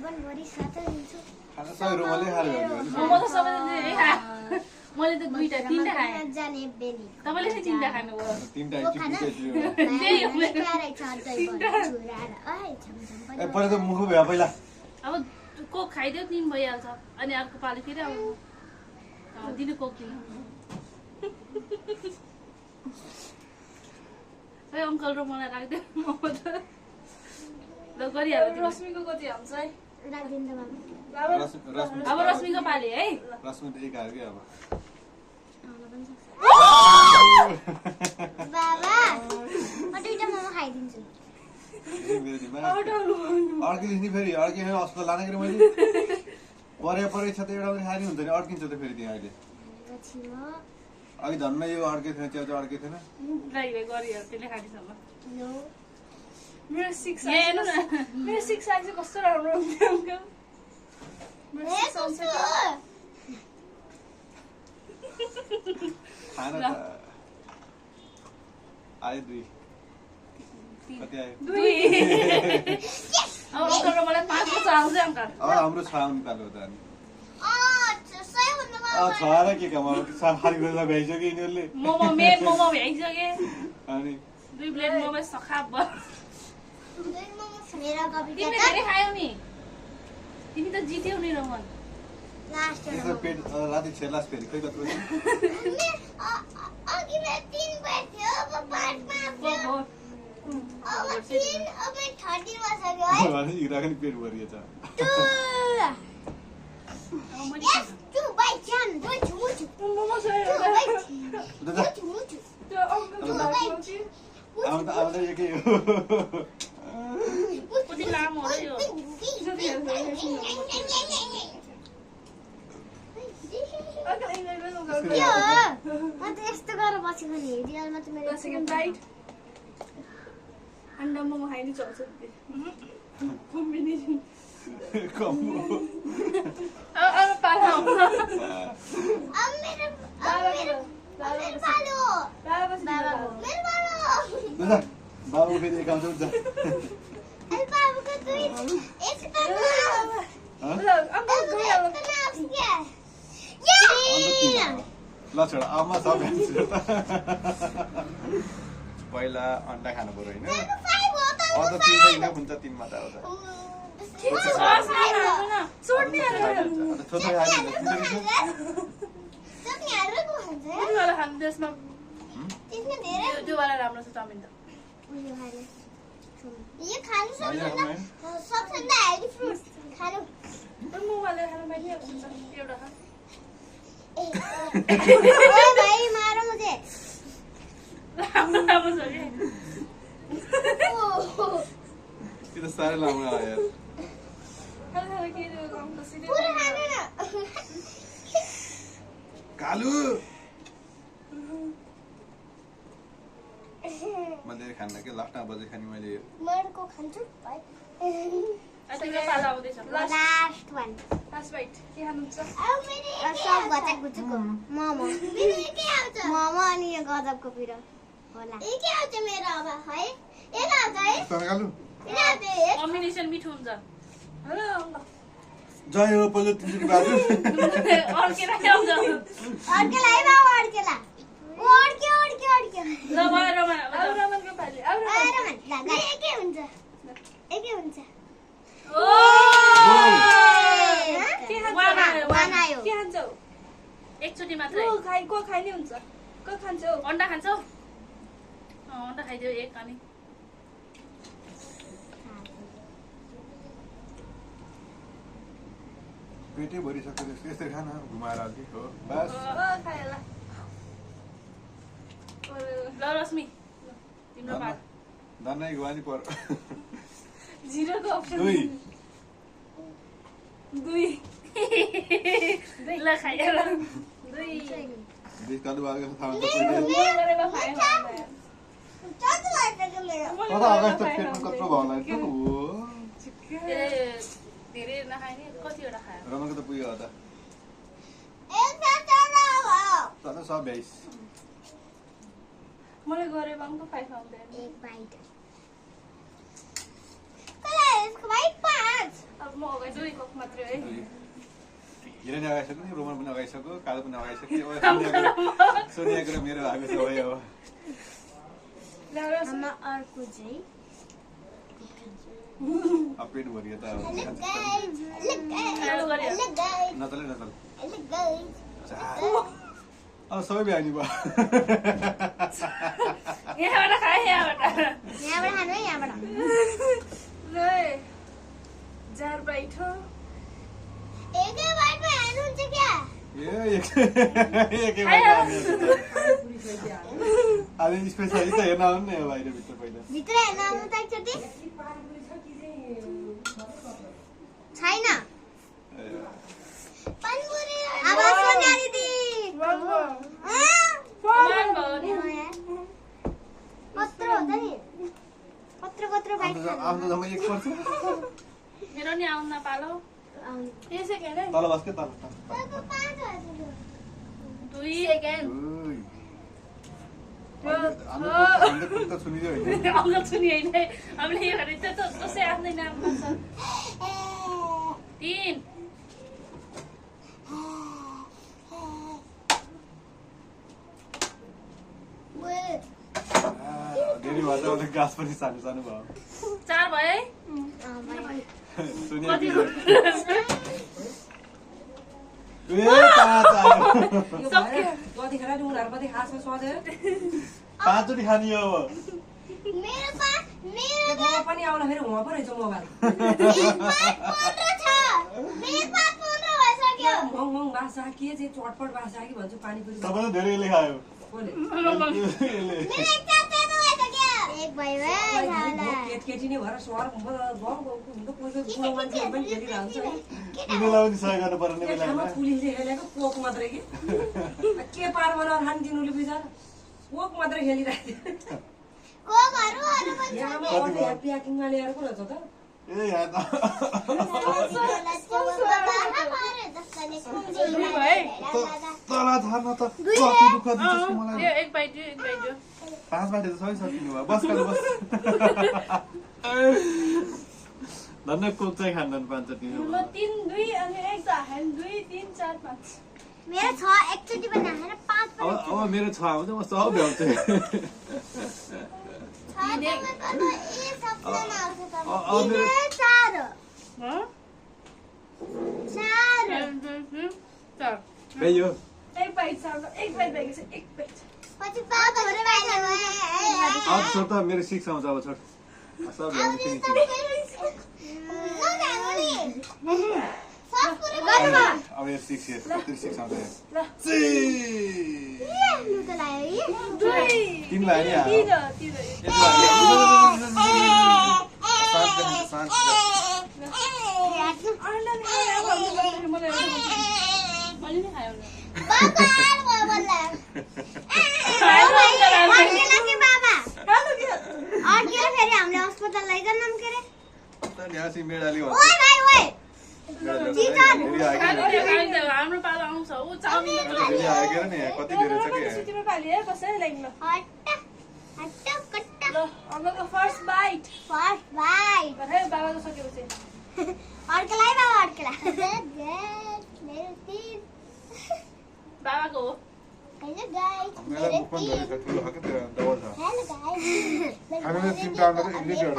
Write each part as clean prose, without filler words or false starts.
जीवनभरि साथै दिन्छु। खाना सबै रुमले खाएर मोमो त सबैले खा मैले त दुईटा तीनटा खाएँ जाने बेली तपाईले चाहिँ तीनटा खानुभयो तीनटा त्यही हो मेरो प्यारै छ अझै छुराएर ओइ छमछम ए पहिला त मुखु भ्या पहिला अब कोक खाइदियो दिन भइहाल्छ अनि अर्को पालि फेरि अब दिनु कोक दिनु ए अङ्कल र मलाई राख्दियो मोमो त ल गरिहाल्यो रश्मिको कति हुन्छ है राख्दिन त रश्मि अब रश्मिको पालि है रश्मि त एक हार के अब बाबा म दुईटा मोमो खाइदिन्छु। अर्किन्छ नि फेरि अर्किने अस्पताल लाने कि मैले परे छ त एउटा पनि खाने हुन्छ नि अड्किन्छ त फेरि त्यहाँ अहिले अघि धन्न यो अड्के थिएन च्याउ अड्के थिएन गरिहाल्यो त्यसले खानेसम्म मेरो 6 साइज चाहिँ कस्तो राम्रो हुन्थ्यो अङ्कल खाना त आयो 2 कति आयो 2 अब अङ्कल र मलाई 5 वर्ष आउँछ अङ्कल हाम्रो छ निकाल्यो त अनि छ र के काम खाली बेला भ्याइसक्यो यिनीहरूले मोमो मेन मोमो भ्याइसके अनि 2 प्लेट मोमो सखाप भयो मेरा तिमीले धेरै खायौ नि तिमी त जित्यौ नि रोमन यसो पेट राति छेलास फेरि खै कत्रो अघि मेरो 3 बज्यो अब 5 मा अब 3 अब 13 मा सक्यो है भने इराको नि पेट भरिएछ 2 बाइ 10 मोमो छ त्यो अङ्कलको लागि आउँदा एकै हो कति लामो हो यो म त यस्तो गरेर बसेको नि रियलमा त मेरो सेकेन्ड बाइट अन्डा मोमो खाइदिनु चल्छ कम्बिनेसन कम्बो अब पाला अब मेरो बालो बाबु फेरि एकाउँछ उठ्छ अरे बाबुको दुई एक ल छोड आमा सब पहिला अन्डा खानु पर्यो होइन अन्त 3 हुन्छ 3 मा त आउँछ त्योवाला राम्रो छ चाउमिन त ये खानु सक्दैन सक्दैन हेल्दी फ्रुट्स खानु मोमोले खानु पाइन्छ एउटा खा ए भाइ मारो मुझे राम्रो छ के त्यो त साह्रै लामो आयो यार खाना के अङ्कल सिधै पुरा खानु न कालु मैले खान्न के लास्टमा बजे खाने मैले मरको खान्छु भाइ तिम्रो पाला आउँदैछ लास्ट वान लास्ट बाइट के खानुहुन्छ सब गचा गुचुको मोमो के आउँछ मोमो अनि यो गजबको पिरो होला ए के आउँछ मेरो अब है ए आउँछ है तर कालु ए आउँछ कम्बिनेसन मिठो हुन्छ हेलो अङ्कल जय हो पहिलो तिम्रो बाजु अर्केला आउँछ अर्केला है बाबु अर्केला ओड्के ल भयो रोमन अब रमनको पाली अब रमन एकै हुन्छ एकै हुन्छ ओ के वान आयो, वान आयो के खान्छौ एकचोटि मात्रै को खाइने हुन्छ को खान्छौ अन्डा खान्छौ अन्डा खाइदियो एक अनि पेटै भरिसक्यो यस्तै खाना घुमाएर अलि हो बस खाएला ल रश्मि तिम्रो पाल दानै गुवानी पर जिरोको अप्सन 2 ल खाइहाल 2 देख कालु आगे थाहा हुन्छ गरेर खाएँ चल्छ लाग्छ मेरो तर अगस्त पेटमा कत्रो भाउ लाग्छ हो धेरै नखाने कतिवटा खायो रमनको त पुग्यो त तर सब भ्याइस मैले गरे बाङको 5 आउँदैन एक बाइट कला यसको भाइ 5 अब म अगाडि हिरोइन अगाइसक्यो नि रोमन पनि अगाइसक्यो कालो पनि अगाइसक्यो सोनियाको र मेरो भएको छ भयो आमा अर्को चाहिँ पेट भरियो त Look guys, नचले नचल look guys. अब सबै भ्यानी भयो यहाँबाट खाए यहाँबाट यहाँबाट खानु है यहाँबाट ल जार बाइट हो एकै बाइटमा हाल्नुहुन्छ क्या अब स्पेसली त हेर्न आउनु नि बाहिरभित्र पहिला भित्र हेर्न आउनु त एकचोटि छैन अब सोनिया दिदी कत्रो हुन्छ नि कत्रो बाइट आफ्नो जम्मा एक पर्छ मेरो नि आउन पालो एक सेकेन्ड है तल बस के तल दुई सेकेन्ड त सुनिदियो होइन अङ्ग छुनी होइन हामीले यो भने त कसै आफ्नै नाममा छ 3 धेरै भएर त गाछ पनि सानो सानो भयो 4 भयो है सुनियो कति ए पाँच आयो कतिखेर उनीहरू कति खासमा सोधेर पाँचचोटि खाने हो अब म पनि आउला फेरि उहाँ पो रहेछ मोबाइल मङ बासा के चाहिँ चटपट बासा कि भन्छु पानीपुरी तपाईँले धेरैले खायो कसले केटी नै भएर सहर बुढो मान्छेहरू पनि खेलिरहन्छ है तिमीलाई पनि सहयोग गर्नु पर्ने बेलामा पुलिसले खेलेको पोक मात्रै कि के पार बनाएर खानु दिनुले बिचरा पोक मात्रै खेलिरहेको प्याकिङमा ल्याएर पो रहेछ त ए यहाँ त तल थाहा न त कति दुःख दिन्छ मलाई यो एक बाइट दियो पाँच बाटे त सबै सकिनु भयो बस खानु बस धन्न कोक चाहिँ खाँदैन पाँचचोटि ल 3 2 अनि एक त हाल 2 3 4 5 मेरो छ एकचोटि पनि हालेर 5 अब मेरो छ आउँछ म सब भ्याउँछु यो एक बाइट साउन्ड एक बाइट भएको छ एक बाइट अब छोड त मेरो 6 आउँछ अब छोड सब भ्याउँछु अब यो 6 यो 6 आउँछ तिन लाने अलि नै खायो फेरि हामीले अस्पताल लैजाउँ के अरे मेडाली हाम्रो पालो आउँछ ऊ चाउमिन कति धेरै छ कि सिटीमा पाली है कसै लाइन ल हट्टा कट्टा ल अङ्कलको फर्स्ट बाइट है बाबाको सकेपछि अर्केलाई बाबा अर्केला मेरो 3 बाबाको हो हेलो गाइस मेरा मुख पनि धेरै छ ठुलो खाके त्यो डबल छ हेलो गाइस हामीले 3 टा अन्डा त इङ्ग्लिस गर्नु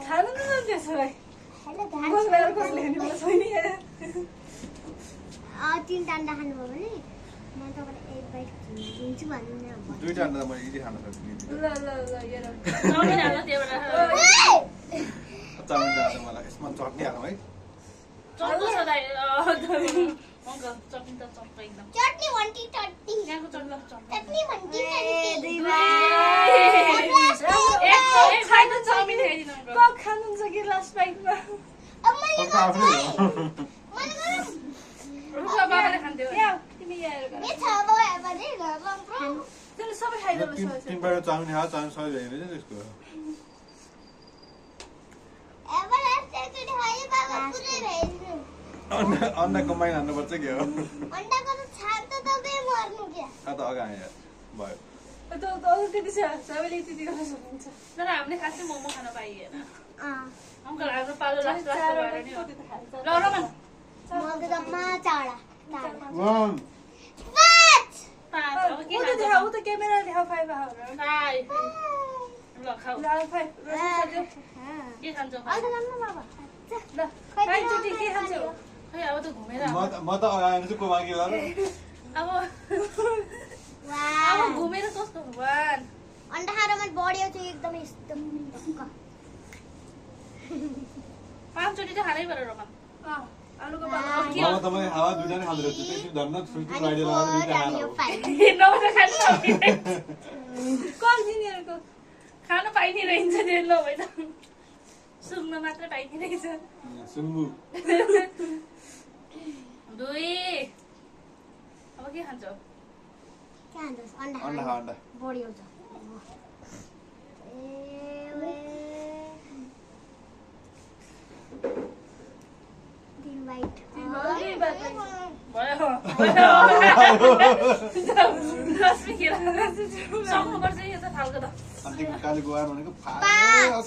खानु त त्यसो भए हेलो कसले कसले हेर्नु पर्छ नि 3 टा अन्डा खानुभयो भने म तपाईलाई एक बाइट दिन्छु भन्नु न अब 2 टा अन्डा त म इजी खान सक्छु ल हेर चाउमिन हाल्नु त्योबाट चाउमिन हाल्नु मलाई यसमा चटनी हालौँ है चट्टो छ दाइ अङ्कल चट्नी त चट्टो एकदम चटनी भन्टी चटनी यहाँको चट्टो चट्टो चटनी भन्टी एक खानु चाउमिन खाइदिनु अङ्कल कक खानुहुन्छ कि लास्ट बाइटमा कस्तो आफै बाबाले खान्थ्यो यहाँ तिमी यहाँ हेर गर त्यसले सबै खाइदिनु तीन बार चाउमिन खायो चाउमिन सबै भइरहेछ त्यसको अन्डा कम्बाइन हान्नुपर्छ के हो त अगाडि भयो त्यति छ सबैले त्यति गर्न सक्नुहुन्छ तर हामीले खासै मोमो खान पाइएन अङ्कल हाम्रो पालो लास्ट भएर नि हो ल रोमन मग जम्मा चाडा वान पाँच अब के ऊ त खान्छ देखाऊ ऊ त क्यामेरा देखाऊ 5 आवर फाइभ ल खाऊ ल 5 के खान्छ अन्त जम्मा बाबा ल 5 चोटी के खान्छौ खै अब त घुमेर आऊ। म त अगाडि चाहिँ को मागी होला र अब वाह अब घुमेर कस्तो भगवान अन्डा खाएर मैले बढ्यो चाहिँ एकदमै यस्तो ढक्क। 5 चोटि त खानै पर्यो रकम आलुको अब पापा के अब त मैले हावा दुईजना खाँदो रहेछु त्यसपछि धन्न सुइटी राइडे लगाएर दुईटा अनि यो खाएर 5 नौ त खानु पाइने कम सिनियरको खानु पाइने रहेछ त्यो नभए त सुँग्न मात्र पाइने रहेछ सुङ्गु 2 अब के खान्छौ के खान्छस् अन्डा अन्डा खा अन्डा बढ्यो त दिन वाइट भयो रश्मि खेर सक्नुपर्छ यो त फाल्को त अनि काली गोवा भनेको पाँच।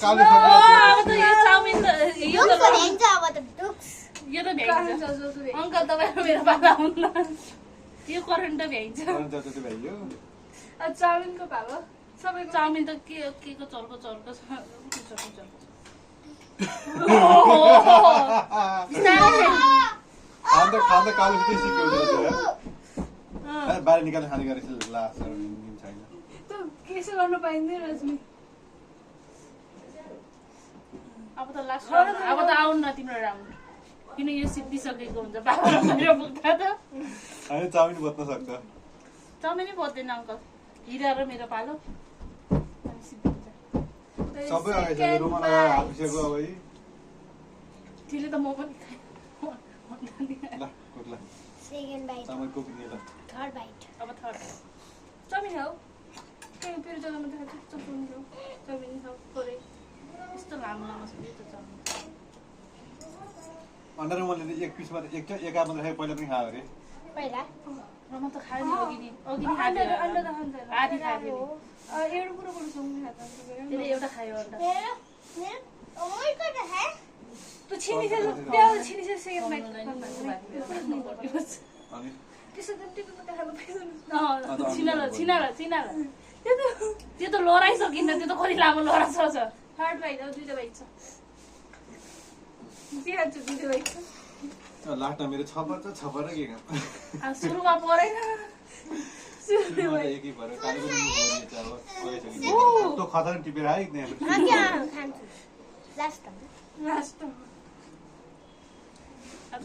काली अब त यो चाउमिन त यो त भ्याइन्छ अब त डुक्स यो त भ्याइन्छ अङ्कल तपाईँ मेरो पाला हुन्न यो करेन्ट त भ्याइन्छ जति भइयो चाउमिनको भागो सबैको चाउमिन त के को चर्को छ खाँदा खाँदा काली फिटै सिक्यो बाहिर निकालेर खाने गरेछ ला छैन त केसो गर्नु पाइँदैन रश्मि अब त लास्ट अब त आउनु न तिम्रो राउन्ड किन यो सिद्धिसकेको हुन्छ बाबा र मेरो पुग्दा त होइन चाउमिन बत्न सक्छ चाउमिनै बत्दैन अङ्कल हिरा र मेरो पालो अनि सिद्धिन्छ सबै अगाडि छ रुमा लगाएर हात पिसेको अब है त्यसले त म पनि खाएँ ल कोट्ला सेकेन्ड बाइट चामलको किने ल थर्ड बाइट अब थर्ड चाउमिन खाऊ मेरो जग्गामा देखाएको चाउमिन खाऊ चाउमिन खाऊ थोरै यस्तो लामो लामो छ यो त चाउमिन अन्डा रुमाले एक पिस मात्र एक एका मात्र खायो पहिला पनि खायो अरे पहिला र म त खाएँ नि अघि नि खाँदै अन्डा त खान्छ आधी खाएको एउटा कुरो कुरो सँगै खान्छ त्यसले एउटा खायो अन्डा तँ छिनिसेछ प्याज छिनिसेछ सेकेन्डमा अनि त्यसो त टिपेको त खानु पाइँदैन छिनाला त्यो त लडाइसकिन्छ त्यो त कति लामो लडा छ थर्ड बाइट अब दुईटा बाइट छ के खान्छु दुईटा बाइट छ लास्टमा मेरो छपर के काम सुरुमा परेन सुरुमा त एकै भएर कालीको रुम बोल्ने चाहिँ अब गइसक्यो त्यो खतरा टिपेर आयो खान्छु लास्ट लास्ट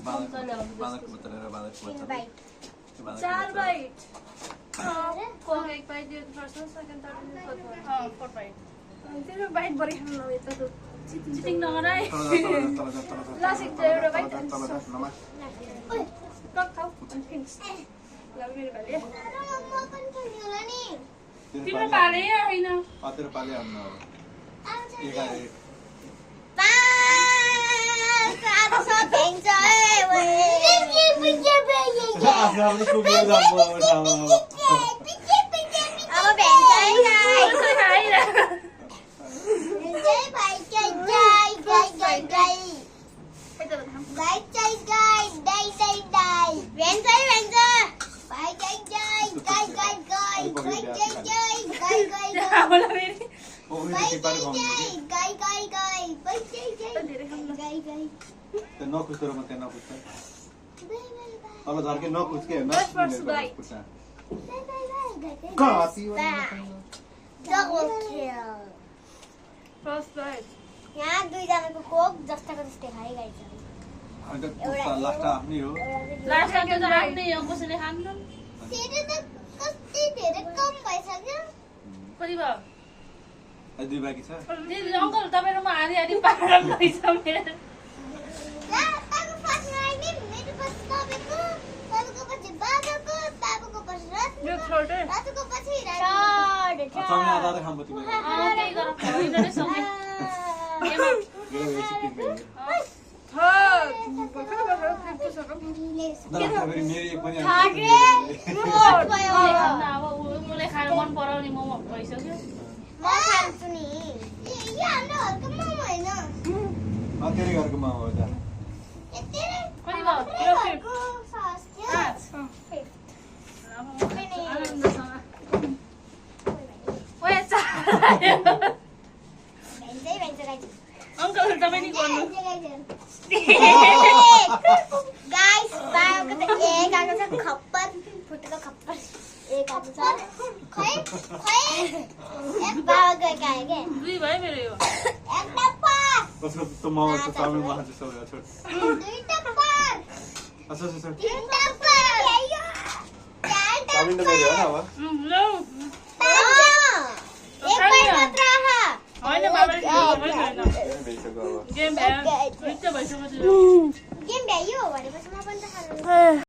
बाँदरको बच्चा लिएर बाँदरको तिन बच्चा बाइट चार बाइट कोक एक बाइट दियो first second third fourth bite तेरो बाइट बढी खानु नभए त चिटिङ नगराए लास्ट एउटा बाइट नमा टक खाऊ अनि फिनिस ल मेरो भाइ तिम्रो पाले होइन तेरो पाले आउनु अब एघार आफ्नो कुकुर जाम्बो नखुच्छ र म त्यहाँ नखुच्छ तल झर्के नखुच्के फर्स्ट बाइट यहाँ दुईजनाको कोक जस्ताको जस्तै खाइरहेछ लास्ट आफ्नै हो लास्ट त आफ्नै हो कसैले खानु तेरो त कति धेरै कम भइसक्यो कति भयो दुई बाँकी छ अङ्कल तपाईँ र म आधी आधी पाएर गइछ मेरो चाउमिन आधा आधा खानु तिमीले त्यही गर यिनीहरूले सँगै फेरि मेरो एक पनि अब उसले खानु मन पराउने मोमो भइसक्यो तेरै घरको मामा हो त कति भयो अङ्कल तपाईँ नि गर्नु गाइस बाबाको त एक आएको छ खप्पर फुटेको खप्पर एक आएको छ खै एक बाबाको एक आयो के दुई भयो मेरो यो एक टप्पर कसको त माउ त चाउमिन मान्छ सबै छोड दुई टप्पर अच्छा अच्छा तीन टप्पर चार चाउमिन त मेरो हो न अब ल एक बार मात्र आहा होइन बाबाले दिनुभयो छैन भइसक्यो अब गेम भ्यायो भइसक्यो गेम भ्यायो भनेपछि म पनि त खानु